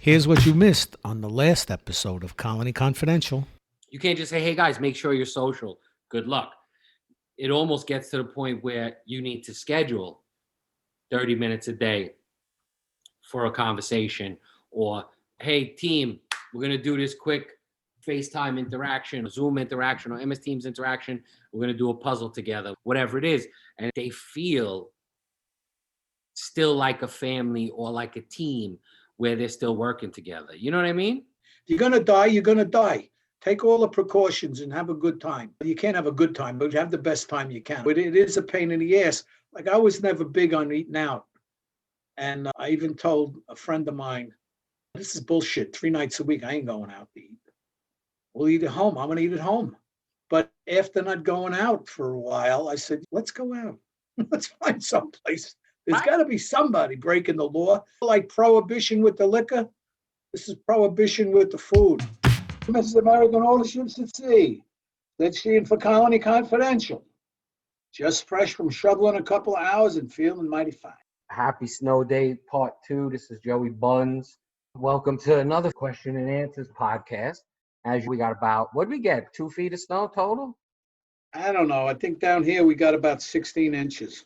Here's what you missed on the last episode of Colony Confidential. You can't just say, hey guys, make sure you're social. Good luck. It almost gets to the point where you need to schedule 30 minutes a day for a conversation, or, hey team, we're going to do this quick FaceTime interaction, Zoom interaction, or MS Teams interaction. We're going to do a puzzle together, whatever it is. And they feel still like a family or like a team where they're still working together. You know what I mean? If you're going to die, you're going to die. Take all the precautions and have a good time. You can't have a good time, but have the best time you can. But it is a pain in the ass. Like, I was never big on eating out. And I even told a friend of mine, this is bullshit. 3 nights a week, I ain't going out to eat. We'll eat at home. I'm going to eat at home. But after not going out for a while, I said, let's go out. Let's find someplace. There's got to be somebody breaking the law. Like prohibition with the liquor, this is prohibition with the food. Mrs. American, all the ships at sea. Let's see for Colony Confidential. Just fresh from shoveling a couple of hours and feeling mighty fine. Happy Snow Day, Part 2. This is Joey Buns. Welcome to another question and answers podcast. As we got about, what did we get? 2 feet of snow total? I don't know. I think down here we got about 16 inches.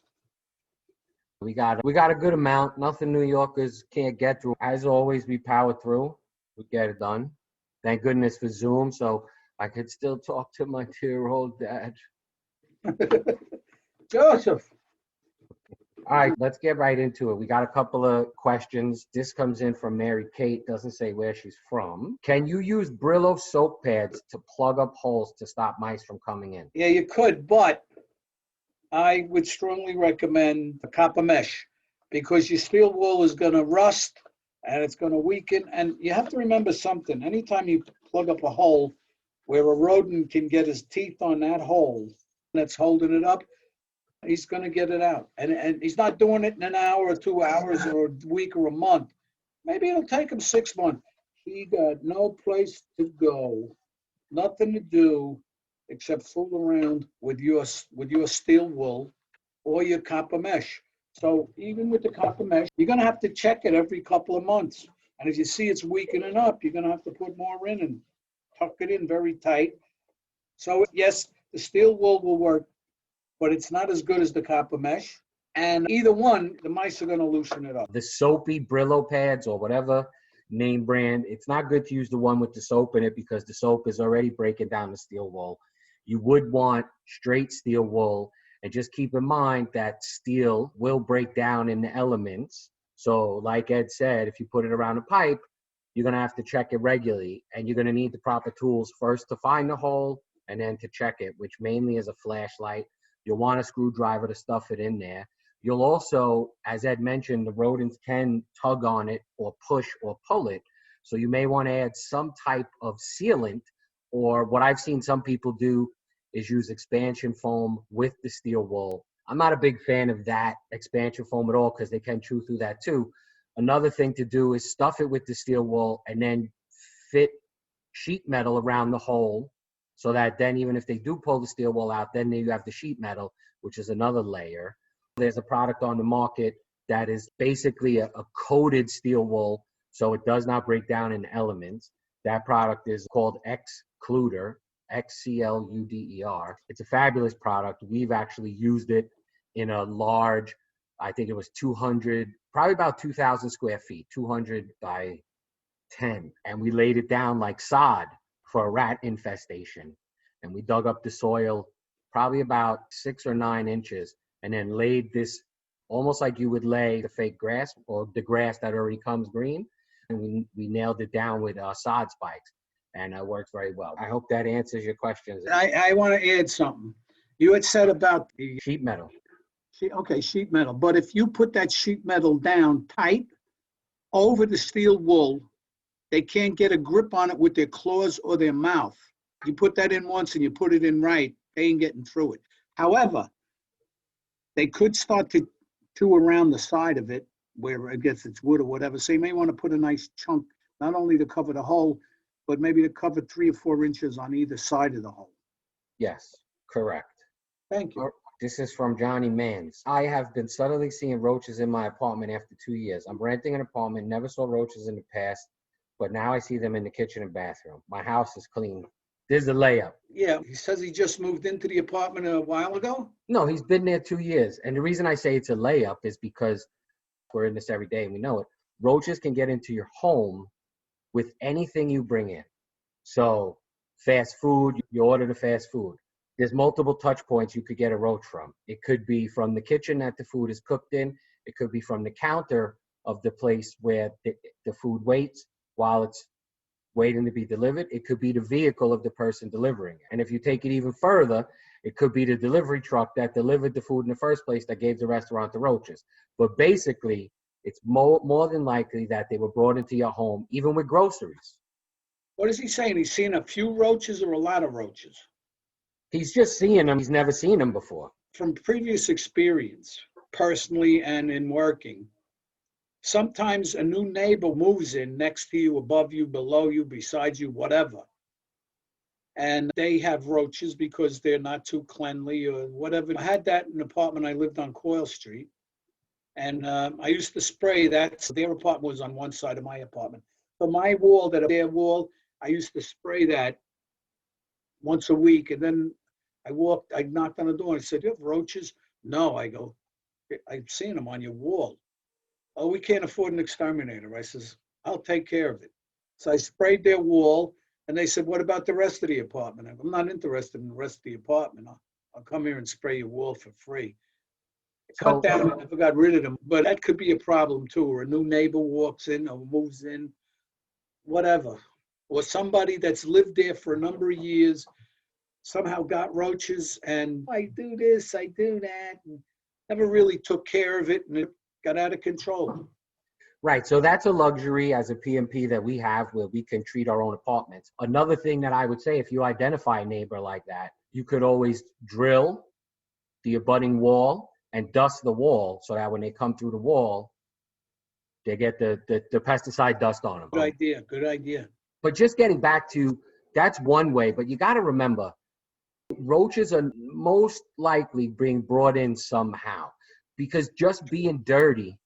We got a good amount. Nothing New Yorkers can't get through. As always, we power through. We get it done. Thank goodness for Zoom, so I could still talk to my 2-year-old dad. Joseph. All right, let's get right into it. We got a couple of questions. This comes in from Mary Kate, doesn't say where she's from. Can you use Brillo soap pads to plug up holes to stop mice from coming in? Yeah, you could, but I would strongly recommend a copper mesh, because your steel wool is going to rust and it's going to weaken. And you have to remember something. Anytime you plug up a hole where a rodent can get his teeth on that hole that's holding it up, he's going to get it out. And he's not doing it in an hour or 2 hours or a week or a month. Maybe it'll take him 6 months. He got no place to go, nothing to do except fool around with your steel wool or your copper mesh. So even with the copper mesh, you're going to have to check it every couple of months. And if you see it's weakening up, you're going to have to put more in and tuck it in very tight. So yes, the steel wool will work, but it's not as good as the copper mesh. And either one, the mice are going to loosen it up. The soapy Brillo pads or whatever name brand, it's not good to use the one with the soap in it because the soap is already breaking down the steel wool. You would want straight steel wool, and just keep in mind that steel will break down in the elements. So like Ed said, if you put it around a pipe, you're going to have to check it regularly, and you're going to need the proper tools first to find the hole and then to check it, which mainly is a flashlight. You'll want a screwdriver to stuff it in there. You'll also, as Ed mentioned, the rodents can tug on it or push or pull it. So you may want to add some type of sealant, or what I've seen some people do is use expansion foam with the steel wool. I'm not a big fan of that expansion foam at all because they can chew through that too. Another thing to do is stuff it with the steel wool and then fit sheet metal around the hole, so that then even if they do pull the steel wool out, then you have the sheet metal, which is another layer. There's a product on the market that is basically a coated steel wool, so it does not break down in elements. That product is called Excluder, Xcluder. It's a fabulous product. We've actually used it in a large, I think it was 200, probably about 2,000 square feet, 200 by 10. And we laid it down like sod for a rat infestation. And we dug up the soil probably about 6 or 9 inches and then laid this almost like you would lay the fake grass or the grass that already comes green. And we nailed it down with sod spikes, and it works very well. I hope that answers your questions. I want to add something. You had said about the Sheet metal. Sheet metal. But if you put that sheet metal down tight over the steel wool, they can't get a grip on it with their claws or their mouth. You put that in once and you put it in right, they ain't getting through it. However, they could start to chew around the side of it, where I guess it's wood or whatever. So you may want to put a nice chunk, not only to cover the hole, but maybe to cover 3 or 4 inches on either side of the hole. Yes, correct. Thank you. This is from Johnny Mans. I have been subtly seeing roaches in my apartment after 2 years. I'm renting an apartment, never saw roaches in the past. but now I see them in the kitchen and bathroom. My house is clean. There's a layup. Yeah, he says he just moved into the apartment a while ago. No, he's been there 2 years. And the reason I say it's a layup is because we're in this every day and we know it. Roaches can get into your home with anything you bring in. So fast food, you order the fast food. There's multiple touch points you could get a roach from. It could be from the kitchen that the food is cooked in. It could be from the counter of the place where the food waits while it's waiting to be delivered. It could be the vehicle of the person delivering it. And if you take it even further, it could be the delivery truck that delivered the food in the first place that gave the restaurant the roaches. But basically, it's more than likely that they were brought into your home, even with groceries. What is he saying? He's seen a few roaches or a lot of roaches? He's just seeing them. He's never seen them before. From previous experience, personally and in working, sometimes a new neighbor moves in next to you, above you, below you, beside you, whatever. And they have roaches because they're not too cleanly or whatever. I had that in an apartment. I lived on Coyle Street. And I used to spray that. So their apartment was on one side of my apartment. So my wall, their wall, I used to spray that once a week. And then I knocked on the door and I said, "You have roaches?" "No." I go, "I've seen them on your wall." "Oh, we can't afford an exterminator." I says, "I'll take care of it." So I sprayed their wall and they said, "What about the rest of the apartment?" I go, "I'm not interested in the rest of the apartment. I'll come here and spray your wall for free." Cut down, I never got rid of them, but that could be a problem too, or a new neighbor walks in or moves in, whatever. Or somebody that's lived there for a number of years somehow got roaches and I do this, I do that, and never really took care of it and it got out of control. Right. So that's a luxury as a PMP that we have where we can treat our own apartments. Another thing that I would say, if you identify a neighbor like that, you could always drill the abutting wall and dust the wall so that when they come through the wall, they get the pesticide dust on them. Good idea. Good idea. But just getting back to, that's one way, but you got to remember, roaches are most likely being brought in somehow because just being dirty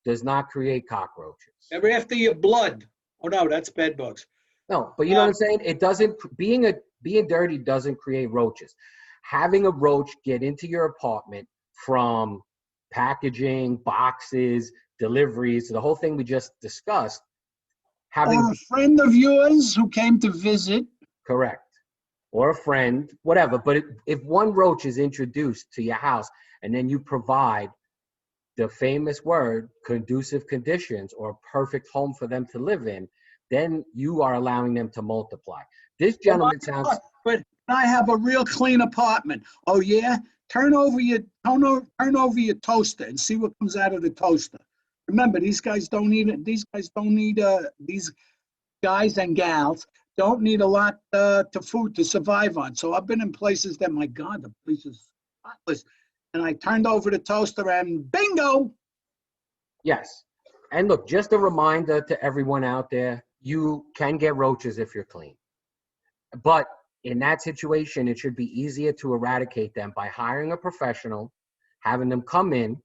does not create cockroaches. Ever after your blood. Oh no, that's bed bugs. No, but you know what I'm saying? It doesn't, being dirty doesn't create roaches. Having a roach get into your apartment from packaging, boxes, deliveries, the whole thing we just discussed. Or a friend of yours who came to visit. Correct. Or a friend, whatever. But if one roach is introduced to your house and then you provide the famous word, conducive conditions or perfect home for them to live in, then you are allowing them to multiply. This gentleman sounds... But I have a real clean apartment. Oh yeah? Turn over your toaster and see what comes out of the toaster. Remember, these guys and gals don't need a lot to food to survive on. So I've been in places that, my God, the place is spotless. And I turned over the toaster and bingo. Yes. And look, just a reminder to everyone out there, you can get roaches if you're clean. But in that situation, it should be easier to eradicate them by hiring a professional, having them come in.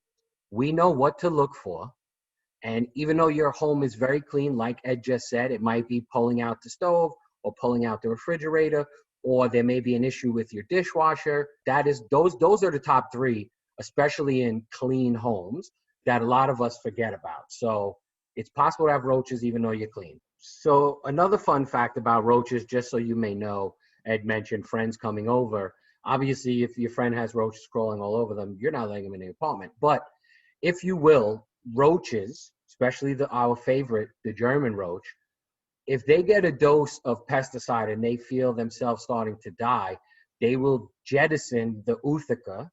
We know what to look for. And even though your home is very clean, like Ed just said, it might be pulling out the stove or pulling out the refrigerator, or there may be an issue with your dishwasher. Those are the top three, especially in clean homes, that a lot of us forget about. So it's possible to have roaches even though you're clean. So another fun fact about roaches, just so you may know, Ed mentioned friends coming over. Obviously, if your friend has roaches crawling all over them, you're not letting them in the apartment. But if you will, roaches, especially our favorite, the German roach, if they get a dose of pesticide and they feel themselves starting to die, they will jettison the ootheca.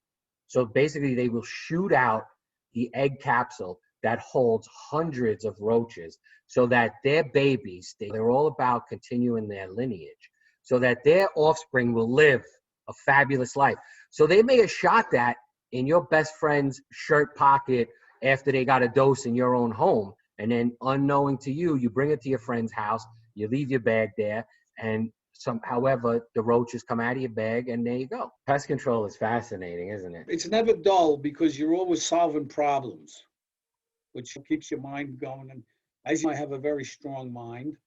So basically, they will shoot out the egg capsule that holds hundreds of roaches so that their babies, they're all about continuing their lineage, so that their offspring will live a fabulous life. So they may have shot that in your best friend's shirt pocket after they got a dose in your own home. And then unknowing to you, you bring it to your friend's house, you leave your bag there, and however, the roaches come out of your bag, and there you go. Pest control is fascinating, isn't it? It's never dull because you're always solving problems, which keeps your mind going. And As you know, I have a very strong mind.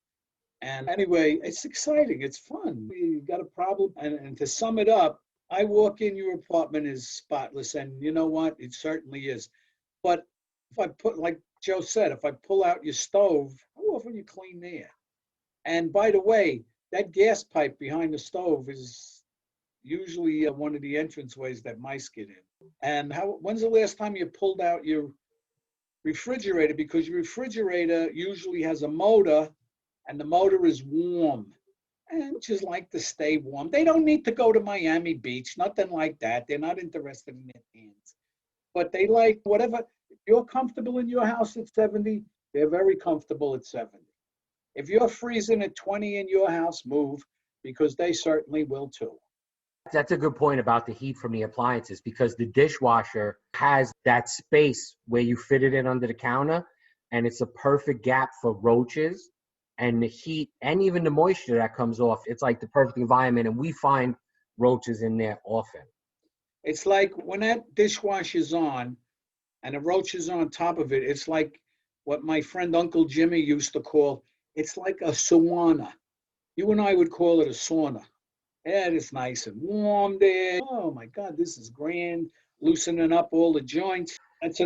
And anyway, it's exciting. It's fun. You got a problem. And to sum it up, I walk in, your apartment is spotless. And you know what? It certainly is. But if I put, like Joe said, if I pull out your stove, how often you clean there? And by the way, that gas pipe behind the stove is usually one of the entranceways that mice get in. And when's the last time you pulled out your refrigerator? Because your refrigerator usually has a motor, and the motor is warm. And just like to stay warm. They don't need to go to Miami Beach, nothing like that. They're not interested in their hands. But they like whatever. If you're comfortable in your house at 70, they're very comfortable at 70. If you're freezing at 20 in your house, move, because they certainly will too. That's a good point about the heat from the appliances, because the dishwasher has that space where you fit it in under the counter, and it's a perfect gap for roaches and the heat and even the moisture that comes off. It's like the perfect environment, and we find roaches in there often. It's like when that dishwasher's on and the roaches are on top of it, it's like what my friend Uncle Jimmy used to call, it's like a sauna. You and I would call it a sauna. Yeah, it's nice and warm there. Oh my God, this is grand. Loosening up all the joints. That's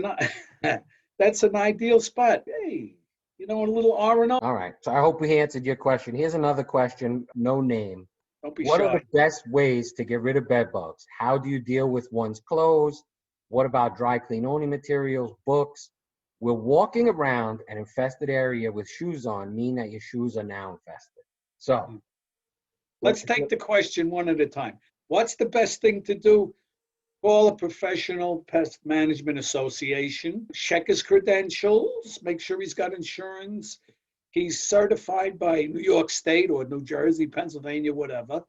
an ideal spot. Hey, you know, a little R&O. All right. So I hope we answered your question. Here's another question, no name. Don't be What shy. are the best ways to get rid of bed bugs? How do you deal with one's clothes? What about dry clean only materials, books? Will walking around an infested area with shoes on mean that your shoes are now infested? So Let's take the question one at a time. What's the best thing to do? Call a professional pest management association, check his credentials, make sure he's got insurance. He's certified by New York State or New Jersey, Pennsylvania, whatever.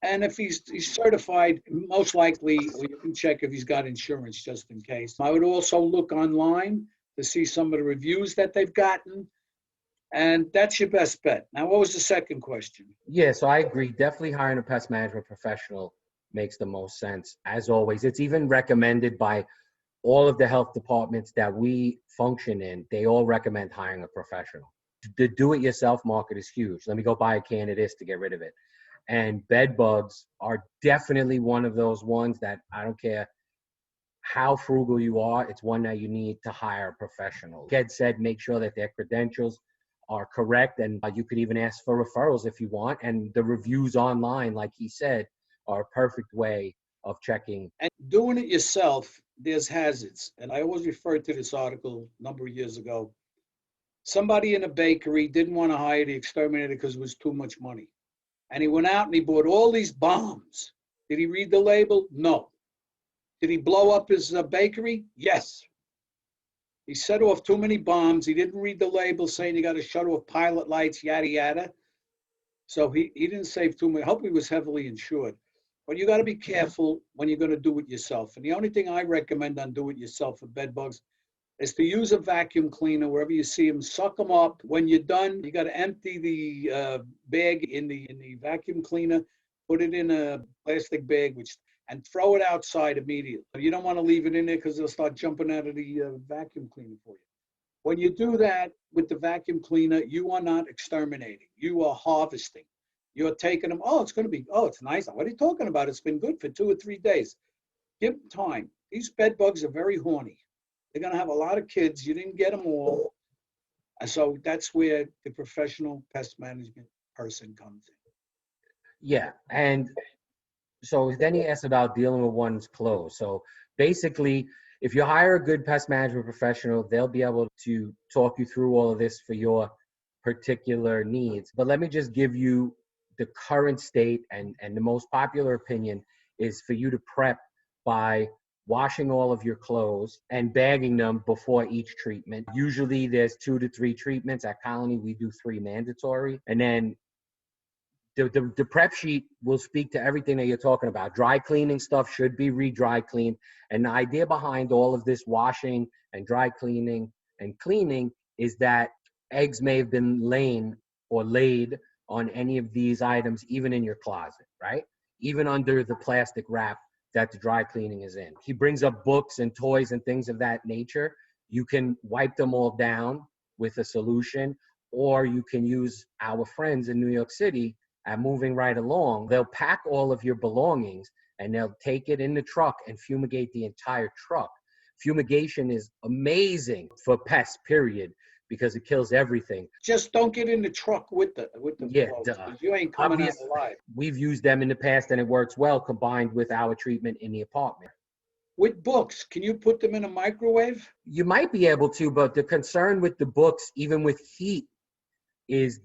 And if he's certified, most likely you can check if he's got insurance just in case. I would also look online to see some of the reviews that they've gotten. And that's your best bet. Now, what was the second question? Yeah, so I agree. Definitely hiring a pest management professional makes the most sense. As always, it's even recommended by all of the health departments that we function in. They all recommend hiring a professional. The do-it-yourself market is huge. Let me go buy a can of this to get rid of it. And bed bugs are definitely one of those ones that I don't care how frugal you are, it's one that you need to hire a professional. Ed said, make sure that their credentials are correct, and you could even ask for referrals if you want. And the reviews online, like he said, are a perfect way of checking. And doing it yourself, there's hazards. And I always refer to this article a number of years ago. Somebody in a bakery didn't want to hire the exterminator because it was too much money. And he went out and he bought all these bombs. Did he read the label? No. Did he blow up his bakery? Yes. He set off too many bombs. He didn't read the label saying you got to shut off pilot lights, yada, yada. So he didn't save too much. I hope he was heavily insured. But you got to be careful when you're going to do it yourself. And the only thing I recommend on do it yourself for bed bugs is to use a vacuum cleaner wherever you see them. Suck them up. When you're done, you got to empty the bag in the vacuum cleaner, put it in a plastic bag, and throw it outside immediately. You don't want to leave it in there because they'll start jumping out of the vacuum cleaner for you. When you do that with the vacuum cleaner, you are not exterminating. You are harvesting. You're taking them, it's nice. What are you talking about? It's been good for 2 or 3 days. Give them time. These bed bugs are very horny. They're going to have a lot of kids. You didn't get them all. And so that's where the professional pest management person comes in. Yeah, and so then he asked about dealing with one's clothes. So basically, if you hire a good pest management professional, they'll be able to talk you through all of this for your particular needs. But let me just give you the current state, and the most popular opinion is for you to prep by washing all of your clothes and bagging them before each treatment. Usually there's 2 to 3 treatments. At Colony, we do 3 mandatory. And then the prep sheet will speak to everything that you're talking about. Dry cleaning stuff should be re-dry cleaned. And the idea behind all of this washing and dry cleaning and cleaning is that eggs may have been laid on any of these items, even in your closet, right? Even under the plastic wrap that the dry cleaning is in. He brings up books and toys and things of that nature. You can wipe them all down with a solution, or you can use our friends in New York City at Moving Right Along. They'll pack all of your belongings and they'll take it in the truck and fumigate the entire truck. Fumigation is amazing for pests, period, because it kills everything. Just don't get in the truck with the Yeah, clothes, duh. 'cause you ain't coming out Obvious. alive. We've used them in the past and it works well combined with our treatment in the apartment. With books, can you put them in a microwave? You might be able to, but the concern with the books, even with heat, is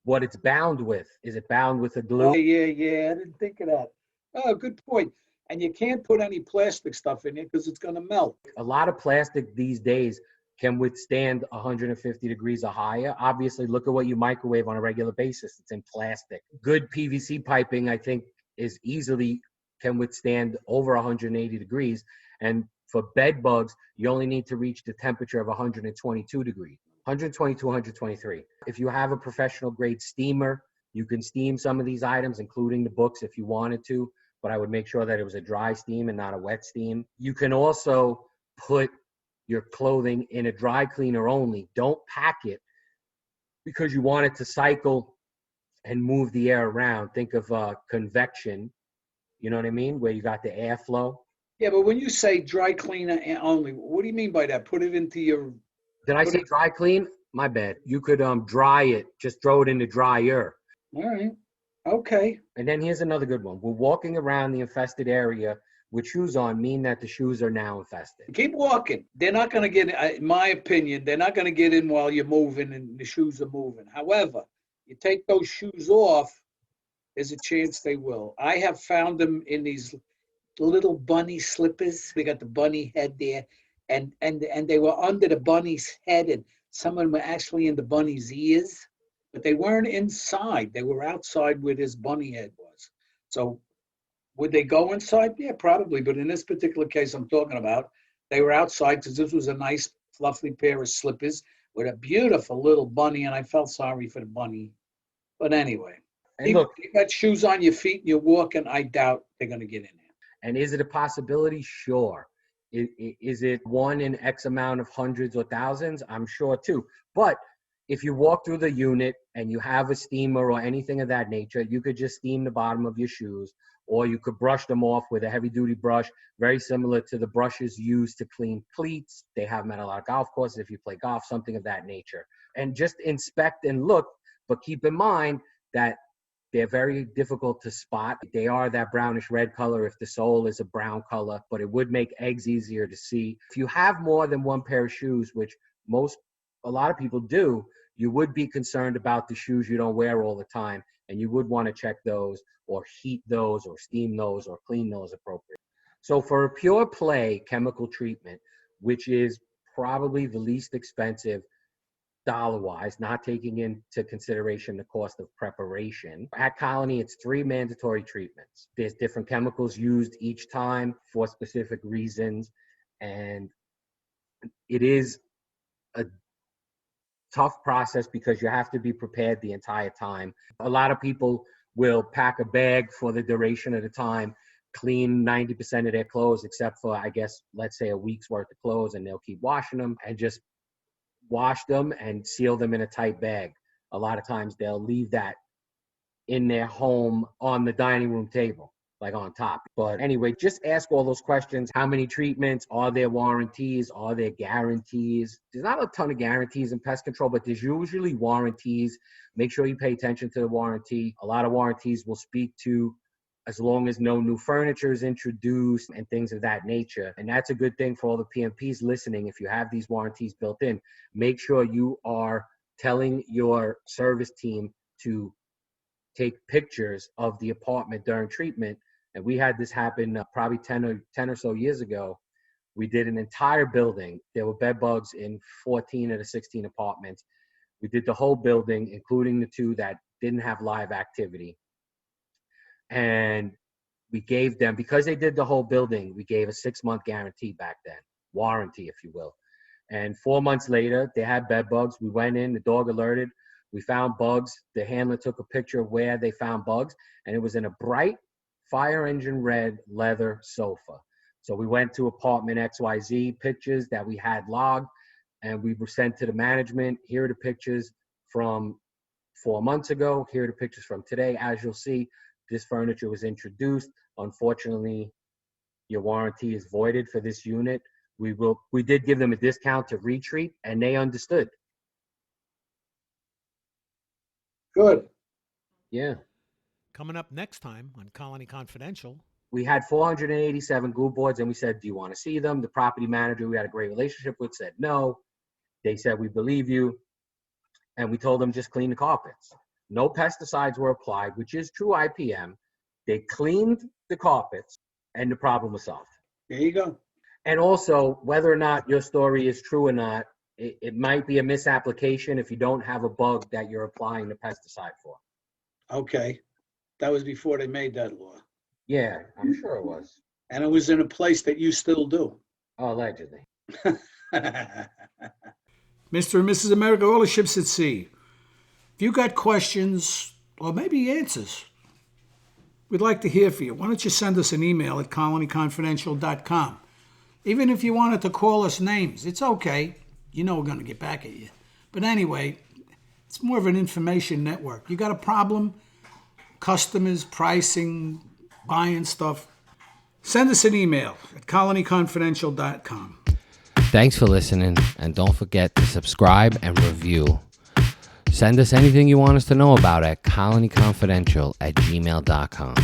what it's bound with. Is it bound with a glue? Oh, yeah. I didn't think of that. Oh, good point. And you can't put any plastic stuff in it because it's going to melt. A lot of plastic these days can withstand 150 degrees or higher. Obviously, look at what you microwave on a regular basis. It's in plastic. Good PVC piping, I think, is easily can withstand over 180 degrees. And for bed bugs, you only need to reach the temperature of 122 degrees, 122, 123. If you have a professional grade steamer, you can steam some of these items, including the books if you wanted to, but I would make sure that it was a dry steam and not a wet steam. You can also put your clothing in a dry cleaner only. Don't pack it because you want it to cycle and move the air around. Think of convection, you know what I mean? Where you got the airflow. Yeah, but when you say dry cleaner only, what do you mean by that? Put it into your... Did I say dry clean? My bad. You could dry it, just throw it in the dryer. All right. Okay. And then here's another good one. We're walking around the infested area with shoes on, mean that the shoes are now infested. Keep walking. They're not going to get, in my opinion, they're not going to get in while you're moving and the shoes are moving. However, you take those shoes off, there's a chance they will. I have found them in these little bunny slippers. They got the bunny head there, and they were under the bunny's head, and some of them were actually in the bunny's ears, but they weren't inside. They were outside where this bunny head was. So would they go inside? Yeah, probably. But in this particular case I'm talking about, they were outside because this was a nice, fluffy pair of slippers with a beautiful little bunny, and I felt sorry for the bunny. But anyway, And look, you got shoes on your feet and you're walking, I doubt they're going to get in there. and is it a possibility? Sure. Is it one in X amount of hundreds or thousands? I'm sure too. But if you walk through the unit and you have a steamer or anything of that nature, you could just steam the bottom of your shoes, or you could brush them off with a heavy-duty brush, very similar to the brushes used to clean cleats. They have them at a lot of golf courses if you play golf, something of that nature. And just inspect and look, but keep in mind that they're very difficult to spot. They are that brownish red color if the sole is a brown color, but it would make eggs easier to see. If you have more than one pair of shoes, which a lot of people do, you would be concerned about the shoes you don't wear all the time, and you would want to check those or heat those or steam those or clean those appropriately. So for a pure play chemical treatment, which is probably the least expensive dollar-wise, not taking into consideration the cost of preparation. At Colony, it's 3 mandatory treatments. There's different chemicals used each time for specific reasons, and it is a tough process because you have to be prepared the entire time. A lot of people will pack a bag for the duration of the time, clean 90% of their clothes, except for, I guess, let's say a week's worth of clothes, and they'll keep washing them and just wash them and seal them in a tight bag. A lot of times they'll leave that in their home on the dining room table, like on top. But anyway, just ask all those questions. How many treatments? Are there warranties? Are there guarantees? There's not a ton of guarantees in pest control, but there's usually warranties. Make sure you pay attention to the warranty. A lot of warranties will speak to as long as no new furniture is introduced and things of that nature. And that's a good thing for all the PMPs listening. If you have these warranties built in, make sure you are telling your service team to take pictures of the apartment during treatment. And we had this happen probably 10 or so years ago. We did an entire building. There were bed bugs in 14 of the 16 apartments. We did the whole building, including the 2 that didn't have live activity. And we gave them, because they did the whole building, we gave a 6-month guarantee back then, warranty, if you will. And 4 months later, they had bed bugs. We went in, the dog alerted. We found bugs. The handler took a picture of where they found bugs, and it was in a bright fire engine red leather sofa. So we went to apartment XYZ, pictures that we had logged, and we were sent to the management. Here are the pictures from 4 months ago. Here are the pictures from today. As you'll see, this furniture was introduced. Unfortunately, your warranty is voided for this unit. We did give them a discount to retreat, and they understood. Good. Yeah. Coming up next time on Colony Confidential. We had 487 glue boards, and we said, do you want to see them? The property manager we had a great relationship with said no. They said, we believe you. And we told them just clean the carpets. No pesticides were applied, which is true IPM. They cleaned the carpets, and the problem was solved. There you go. And also, whether or not your story is true or not, it might be a misapplication if you don't have a bug that you're applying the pesticide for. Okay. That was before they made that law. Yeah, I'm sure it was. And it was in a place that you still do. Allegedly. Mr. and Mrs. America, all the ships at sea. If you got questions or maybe answers, we'd like to hear from you. Why don't you send us an email at colonyconfidential.com. Even if you wanted to call us names, it's okay. You know we're going to get back at you. But anyway, it's more of an information network. You got a problem, customers, pricing, buying stuff, send us an email at colonyconfidential.com. Thanks for listening, and don't forget to subscribe and review. Send us anything you want us to know about at colonyconfidential@gmail.com.